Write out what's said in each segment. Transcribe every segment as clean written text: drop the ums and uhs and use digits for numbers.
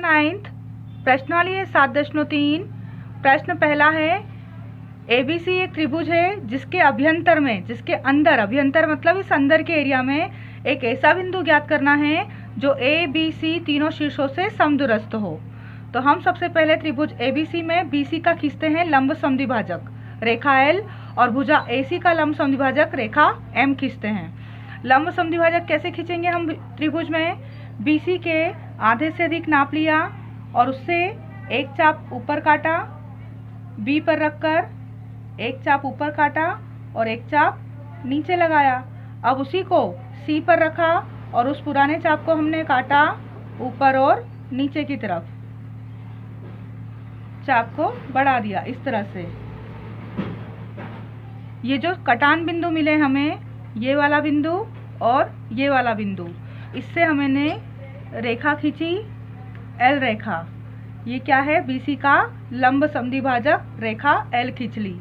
9th प्रश्नावली है 7.3। प्रश्न पहला है एबीसी एक त्रिभुज है जिसके अभ्यंतर में, जिसके अंदर, अभ्यंतर मतलब इस अंदर के एरिया में एक ऐसा बिंदु ज्ञात करना है जो ए बी सी तीनों शीर्षों से समदूरस्थ हो। तो हम सबसे पहले त्रिभुज एबीसी में बीसी का खींचते हैं लंब समद्विभाजक रेखा एल और भुजा एसी का लंब समद्विभाजक रेखा एम खींचते हैं। लंब समद्विभाजक कैसे खींचेंगे हम त्रिभुज में? बीसी के आधे से अधिक नाप लिया और उससे एक चाप ऊपर काटा, बी पर रखकर एक चाप ऊपर काटा और एक चाप नीचे लगाया। अब उसी को सी पर रखा और उस पुराने चाप को हमने काटा ऊपर और नीचे की तरफ, चाप को बढ़ा दिया इस तरह से। ये जो कटान बिंदु मिले हमें, ये वाला बिंदु और ये वाला बिंदु, इससे हमने रेखा खींची एल रेखा। ये क्या है? बीसी का लंब समद्विभाजक रेखा एल खींच ली।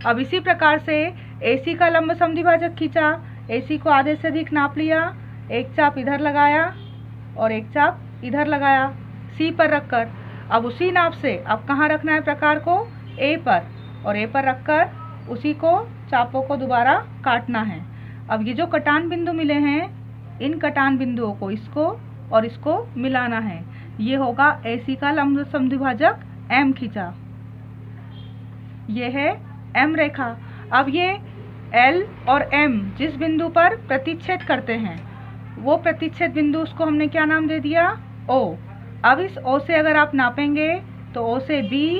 अब इसी प्रकार से एसी का लंब समद्विभाजक खींचा, एसी को आधे से अधिक नाप लिया, एक चाप इधर लगाया और एक चाप इधर लगाया सी पर रखकर। अब उसी नाप से अब कहाँ रखना है प्रकार को? ए पर, और ए पर रखकर उसी को चापों को दोबारा काटना है। अब ये जो कटान बिंदु मिले हैं, इन कटान बिंदुओं को इसको और इसको मिलाना है। ये होगा एसी का लंब समद्विभाजक एम खींचा, ये है एम रेखा। अब ये एल और एम जिस बिंदु पर प्रतिच्छेद करते हैं, वो प्रतिच्छेद बिंदु उसको हमने क्या नाम दे दिया? ओ। अब इस ओ से अगर आप नापेंगे तो ओ से बी,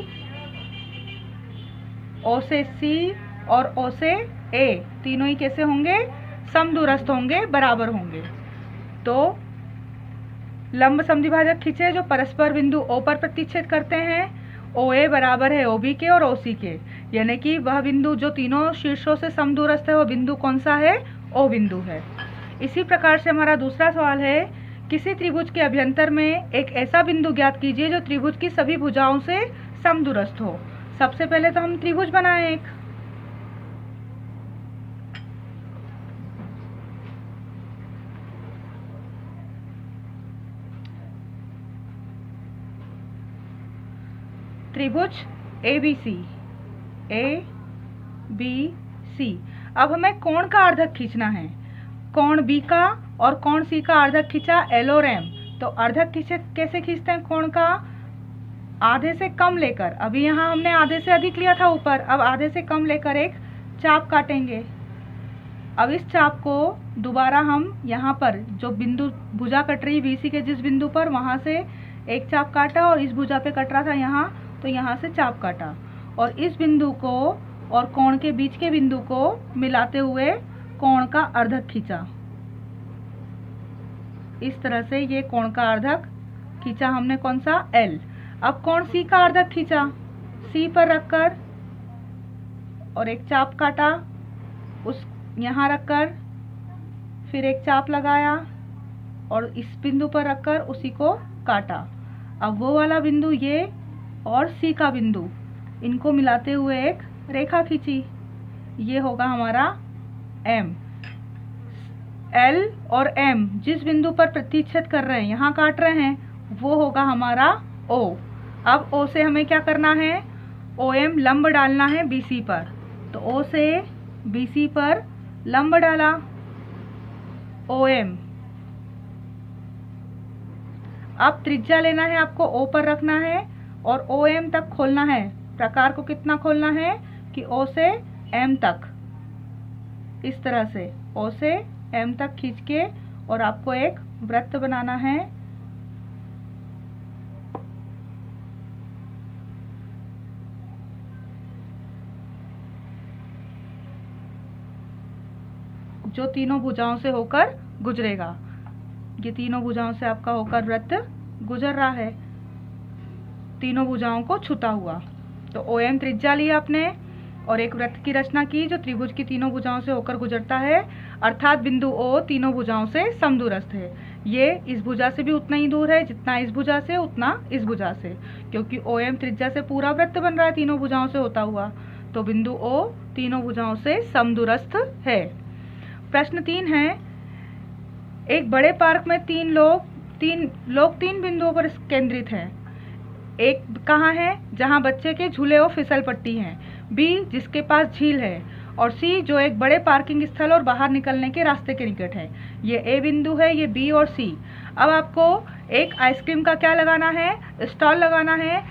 ओ से सी और ओ से ए तीनों ही कैसे होंगे? समदूरस्थ होंगे, बराबर होंगे। तो लंब समद्विभाजक खींचे जो परस्पर बिंदु ओ पर प्रतिच्छेद करते हैं। ओ ए बराबर है ओ बी के और ओ सी के, यानी कि वह बिंदु जो तीनों शीर्षों से समदूरस्थ है वो बिंदु कौन सा है? ओ बिंदु है। इसी प्रकार से हमारा दूसरा सवाल है, किसी त्रिभुज के अभ्यंतर में एक ऐसा बिंदु ज्ञात कीजिए जो त्रिभुज की सभी भुजाओं से समदूरस्थ हो। सबसे पहले तो हम त्रिभुज बनाएं एक। त्रिभुज ABC, ए बी सी। अब हमें कोण का अर्धक खींचना है। कोण बी का और कोण सी का अर्धक खींचा एल और एम। तो अर्धक कैसे खींचते हैं कोण का? आधे से कम लेकर, अभी यहाँ हमने आधे से अधिक लिया था ऊपर, अब आधे से कम लेकर एक चाप काटेंगे। अब इस चाप को दोबारा हम यहाँ पर जो बिंदु भुजा कट रही बीसी के जिस बिंदु पर, वहाँ से एक चाप काटा और इस भुजा पे कट रहा था यहाँ, तो यहाँ से चाप काटा और इस बिंदु को और कोण के बीच के बिंदु को मिलाते हुए कोण का अर्धक खींचा। इस तरह से ये कोण का अर्धक खींचा हमने, कौन सा? एल। अब कोण सी का अर्धक खींचा, सी पर रखकर और एक चाप काटा, उस यहाँ रखकर फिर एक चाप लगाया और इस बिंदु पर रखकर उसी को काटा। अब वो वाला बिंदु ये और सी का बिंदु, इनको मिलाते हुए एक रेखा खींची, ये होगा हमारा एम। एल और एम जिस बिंदु पर प्रतिच्छेद कर रहे हैं, यहाँ काट रहे हैं, वो होगा हमारा ओ। अब ओ से हमें क्या करना है? ओ एम लंब डालना है बीसी पर। तो ओ से बीसी पर लंब डाला ओ एम। अब त्रिज्या लेना है आपको, ओ पर रखना है और ओ एम तक खोलना है। प्रकार को कितना खोलना है कि ओ से एम तक, इस तरह से ओ से एम तक खींच के, और आपको एक वृत्त बनाना है। जो तीनों भुजाओं से होकर गुजरेगा। ये तीनों भुजाओं से आपका होकर वृत्त गुजर रहा है, तीनों भुजाओं को छूता हुआ। तो ओ एम त्रिज्या लिया आपने और एक वृत्त की रचना की जो त्रिभुज की तीनों भुजाओं से होकर गुजरता है, अर्थात बिंदु ओ तीनों भुजाओं से समदूरस्थ है। ये इस भुजा से भी उतना ही दूर है जितना इस भुजा से, उतना इस भुजा से, क्योंकि ओ एम त्रिज्या से पूरा वृत्त बन रहा है तीनों भुजाओं से होता हुआ। तो बिंदु ओ तीनों भुजाओं से समदूरस्थ है। प्रश्न 3 है, एक बड़े पार्क में 3 लोग तीन बिंदुओं पर केंद्रित हैं। एक कहाँ है, जहाँ बच्चे के झूले और फिसल पट्टी हैं, बी जिसके पास झील है, और सी जो एक बड़े पार्किंग स्थल और बाहर निकलने के रास्ते के निकट है। ये ए बिंदु है, ये बी और सी। अब आपको एक आइसक्रीम का क्या लगाना है, स्टॉल लगाना है।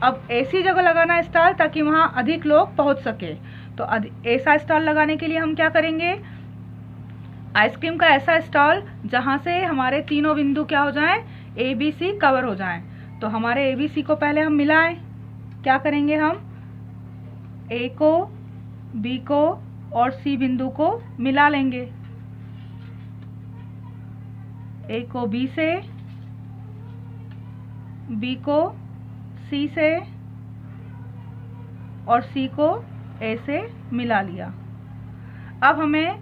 अब ऐसी जगह लगाना है स्टॉल ताकि वहाँ अधिक लोग पहुँच सके। तो ऐसा स्टॉल लगाने के लिए हम क्या करेंगे, आइसक्रीम का ऐसा स्टॉल जहाँ से हमारे तीनों बिंदु क्या हो जाएं, ए बी सी कवर हो जाएं। तो हमारे ए बी सी को पहले हम मिलाएं। क्या करेंगे, हम ए को, बी को और सी बिंदु को मिला लेंगे। ए को बी से, बी को सी से और सी को ए से मिला लिया। अब हमें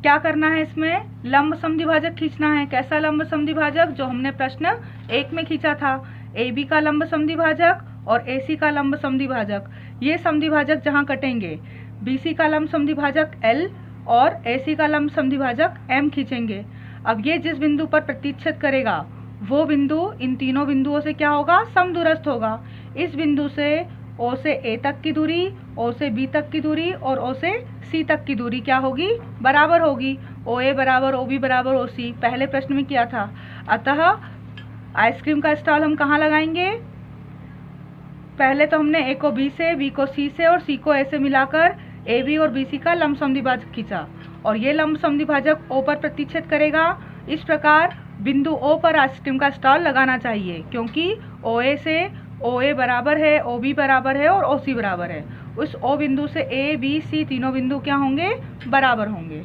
क्या करना है, इसमें लंब समद्विभाजक खींचना है। कैसा लंब समद्विभाजक, जो हमने प्रश्न 1 में खींचा था, ए बी का लंब समद्विभाजक और ए सी का लंब समद्विभाजक। ये समद्विभाजक जहाँ कटेंगे, बी सी का लंब समद्विभाजक L और ए सी का लंब समद्विभाजक M खींचेंगे। अब ये जिस बिंदु पर प्रतिच्छेद करेगा वो बिंदु इन तीनों बिंदुओं से क्या होगा, समदूरस्थ होगा। इस बिंदु से O से A तक की दूरी, O से B तक की दूरी और O से C तक की दूरी क्या होगी, बराबर होगी। OA बराबर OB बराबर OC, पहले प्रश्न में किया था। अतः आइसक्रीम का स्टॉल हम कहाँ लगाएंगे, पहले तो हमने A को B से, B को C से और C को A से मिलाकर AB और BC का लंब समद्विभाजक खींचा, और ये लंब समद्विभाजक O पर प्रतिच्छेद करेगा। इस प्रकार बिंदु O पर आइसक्रीम का स्टॉल लगाना चाहिए, क्योंकि OA से OA बराबर है, OB बराबर है और OC बराबर है। उस O बिंदु से A, B, C तीनों बिंदु क्या होंगे, बराबर होंगे।